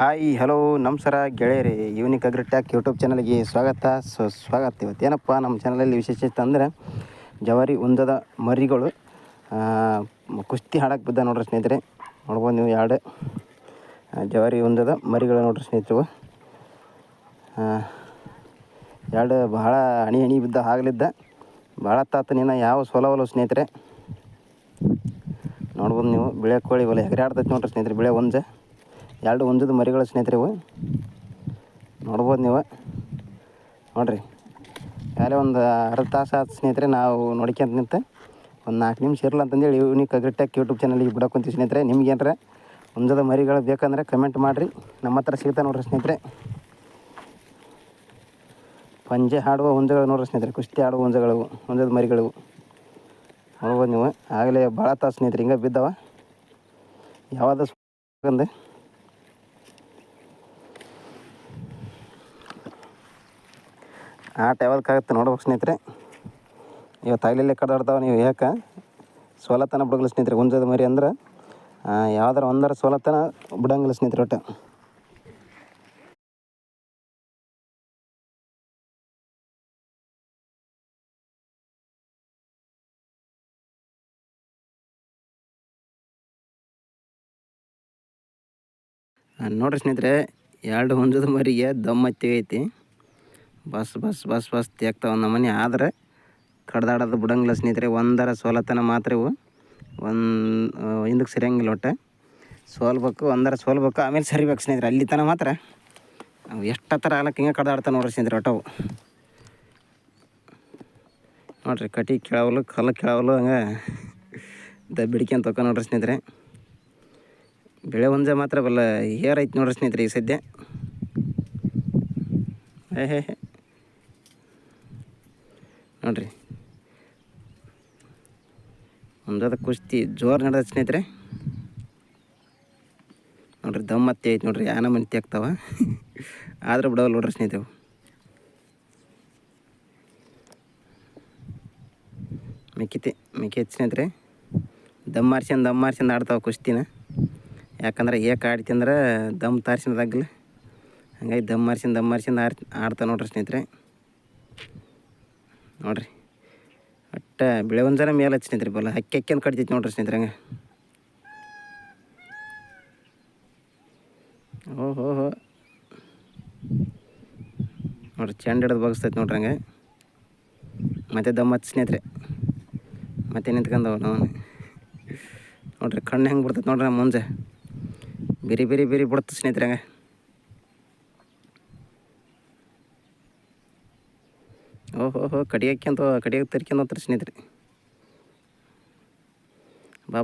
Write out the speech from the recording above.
Hi hello ನಮಸ್ಕಾರ ಗೆಳೆಯರಿ. Unique ಅಗ್ರಿಟ್ಯಾಕ್ YouTube ಚಾನಲ್ಗೆ ಸ್ವಾಗತ. ಇವತ್ತೇನಪ್ಪ ನಮ್ಮ ಚಾನಲಲ್ಲಿ ವಿಶೇಷತೆ ಅಂದರೆ ಜವಾರಿ ಹುಂಜದ ಮರಿಗಳು ಕುಸ್ತಿ ಹಾಡಕ್ಕೆ ಬಿದ್ದ ನೋಡ್ರಿ ಸ್ನೇಹಿತರೆ. ನೋಡ್ಬೋದು ನೀವು ಎರಡು ಜವಾರಿ ಹುಂಜದ ಮರಿಗಳು ನೋಡ್ರಿ ಸ್ನೇಹಿತರು. ಎರಡು ಭಾಳ ಹಣಿ ಬಿದ್ದ ಆಗಲಿದ್ದ ಭಾಳ ತಾತ ನೀನು ಯಾವ ಸೋಲವಲ್ಲ ಸ್ನೇಹಿತರೆ. ನೋಡ್ಬೋದು ನೀವು ಬಿಳೆ ಕೋಳಿ ಒಲೆ ಎಗರಾಡ್ತೈತೆ ನೋಡ್ರಿ ಸ್ನೇಹಿತರೆ. ಬಿಳೆ ಹುಂಜ ಎರಡು ಹುಂಜದ ಮರಿಗಳು ಸ್ನೇಹಿತರೆ ಇವು. ನೋಡ್ಬೋದು ನೀವು ನೋಡಿರಿ. ಯಾರೇ ಒಂದು ಅರ್ಧ ತಾಸು ಆಯ್ತು ಸ್ನೇಹಿತರೆ ನಾವು ನೋಡ್ಕೊಂತ ನಿಂತು ಒಂದು 4 ನಿಮಿಷ ಇರಲ್ಲ ಅಂತಂದೇಳಿ ಯೂನಿಕ್ ಅಗ್ರಿಟ್ಯಾಕ್ ಯೂಟ್ಯೂಬ್ ಚಾನಲಿಗೆ ಬಿಡೋಕೊಂತೀವಿ ಸ್ನೇಹಿತರೆ. ನಿಮ್ಗೇನಾರ ಹುಂಜದ ಮರಿಗಳು ಬೇಕಂದ್ರೆ ಕಮೆಂಟ್ ಮಾಡಿರಿ, ನಮ್ಮ ಹತ್ರ ಸಿಗ್ತಾ ನೋಡ್ರಿ ಸ್ನೇಹಿತರೆ. ಪಂಜೆ ಹಾಡುವ ಹುಂಜಗಳು ನೋಡ್ರಿ ಸ್ನೇಹಿತರೆ. ಕುಸ್ತಿ ಆಡುವ ಹುಂಜಗಳು, ಹುಂಜದ ಮರಿಗಳು ನೋಡ್ಬೋದು ನೀವು. ಆಗಲೇ ಭಾಳ ತಾಸು ಸ್ನೇಹಿತರೆ ಹಿಂಗೆ ಬಿದ್ದವ. ಯಾವುದು ಅಂದೆ ಆಟ ಯಾವ್ದಕ್ಕಾಗತ್ತೆ ನೋಡ್ಬೇಕು ಸ್ನೇಹಿತರೆ. ಇವತ್ತು ಆಗ್ಲೇ ಕಡ್ದಾಡ್ತಾವೆ. ನೀವು ಯಾಕೆ ಸೋಲತನ ಬಿಡಂಗಿಲ್ಲ ಸ್ನೇಹಿತರೆ. ಹುಂಜದ ಮರಿ ಅಂದ್ರೆ ಯಾವ್ದಾರ ಒಂದರ ಸೋಲತನ ಬಿಡಂಗಿಲ್ಲ ಸ್ನೇಹಿತರೆ. ಒಟ್ಟು ನೋಡ್ರಿ ಸ್ನೇಹಿತರೆ, ಎರಡು ಹುಂಜದ ಮರಿಗೆ ದಮ್ ಐತಿ. ಬಸ್ ತೇಗ್ತಾವ ನಮ್ಮನೆ. ಆದರೆ ಕಡ್ದಾಡೋದು ಬಿಡಂಗಿಲ್ಲ ಸ್ನೇಹಿತರೆ. ಒಂದರ ಸೋಲತನ ಮಾತ್ರ ಇವು ಹಿಂದಕ್ಕೆ ಸರಿಯಂಗಿಲ್ಲ. ಒಟ್ಟು ಸೋಲ್ಬೇಕು, ಒಂದರ ಸೋಲ್ಬೇಕು, ಆಮೇಲೆ ಸರಿಬೇಕು ಸ್ನೇಹಿತರೆ. ಅಲ್ಲಿ ತನಕ ಮಾತ್ರ ಅವು ಎಷ್ಟು ಥರ ಆಗ್ಲಕ್ಕೆ ಹಿಂಗೆ ಕಡ್ದಾಡ್ತಾವೆ ನೋಡ್ರಿ ಸ್ನೇಹಿತರೆ. ಒಟ್ಟವು ನೋಡ್ರಿ, ಕಟಿ ಕೆಳವಲು ಕಲ್ಲು ಕೆಳವಲು ಹಂಗೆ ದಬ್ಬಿಡ್ಕೊಂತ ತೊಕ ನೋಡ್ರಿ ಸ್ನೇಹಿತರೆ. ಬೆಳೆ ಹುಂಜ ಮಾತ್ರ ಬಲ್ಲ ಹೇರ್ ಐತೆ ನೋಡ್ರಿ ಸ್ನೇಹಿತರೆ ಈಗ ಸದ್ಯ. ನೋಡ್ರಿ, ಹುಂಜದ ಕುಸ್ತಿ ಜೋರು ನಡೆದ ಸ್ನೇಹಿತರೆ. ನೋಡ್ರಿ, ದಮ್ ಮತ್ತೆ ಐತೆ ನೋಡ್ರಿ. ಯಾನ ಮನೆ ತೆಗ್ತಾವ ಆದ್ರೆ ಬಿಡವಲ್ಲ ನೋಡ್ರಿ ಸ್ನೇಹಿತರೆ. ಮಿಕ್ಕೈತಿ ಸ್ನೇಹಿತರೆ. ದಮ್ ಮಾರ್ಸ್ಯಂದು ಆಡ್ತಾವೆ ಕುಸ್ತಿನ. ಯಾಕಂದ್ರೆ ಆಡ್ತಂದ್ರೆ ದಮ್ ತಾರ್ಸಿನದಾಗಲ್ಲ. ಹಂಗಾಗಿ ದಮ್ ಮಾರ್ಸ್ಯಂದು ಆಡ್ತಾವೆ ನೋಡ್ರಿ ಸ್ನೇಹಿತರೆ. ನೋಡ್ರಿ, ಒಟ್ಟು ಬೆಳೆ ಹುಂಜನ ಮೇಲೆ ಹಚ್ಚಿ ಸ್ನೇಹಿತರೆ. ಬಲ್ಲ ಹಕ್ಕಿ ಅಂತ ಕಟ್ತೈತಿ ನೋಡ್ರಿ ಸ್ನೇಹಿತರೆ. ಹಂಗೆ ಓಹೋ ನೋಡ್ರಿ, ಚೆಂಡು ಹಿಡಿದು ಬಗ್ಸ್ತೈತಿ ನೋಡ್ರಿ. ಹಂಗೆ ಮತ್ತೆ ದಮ್ ಹಚ್ಚಿ ಸ್ನೇಹಿತರೆ. ಮತ್ತೆ ನಿಂತ್ಕೊಂಡವ ನಾವು ನೋಡ್ರಿ. ಕಣ್ಣು ಹೆಂಗೆ ಬಿಡ್ತೈತೆ ನೋಡ್ರಿ ನಮ್ಮ ಮುಂಜೆ. ಬಿರಿ ಬಿಡುತ್ತೆ ಸ್ನೇಹಿತರೆ. ಹಂಗೆ ಕಡಿಯಕ್ಕೆ ತರ್ಕೊಂಡ್ ಹೋಗ್ತಾರೆ ಸ್ನೇಹಿತರೆ. ಬಾ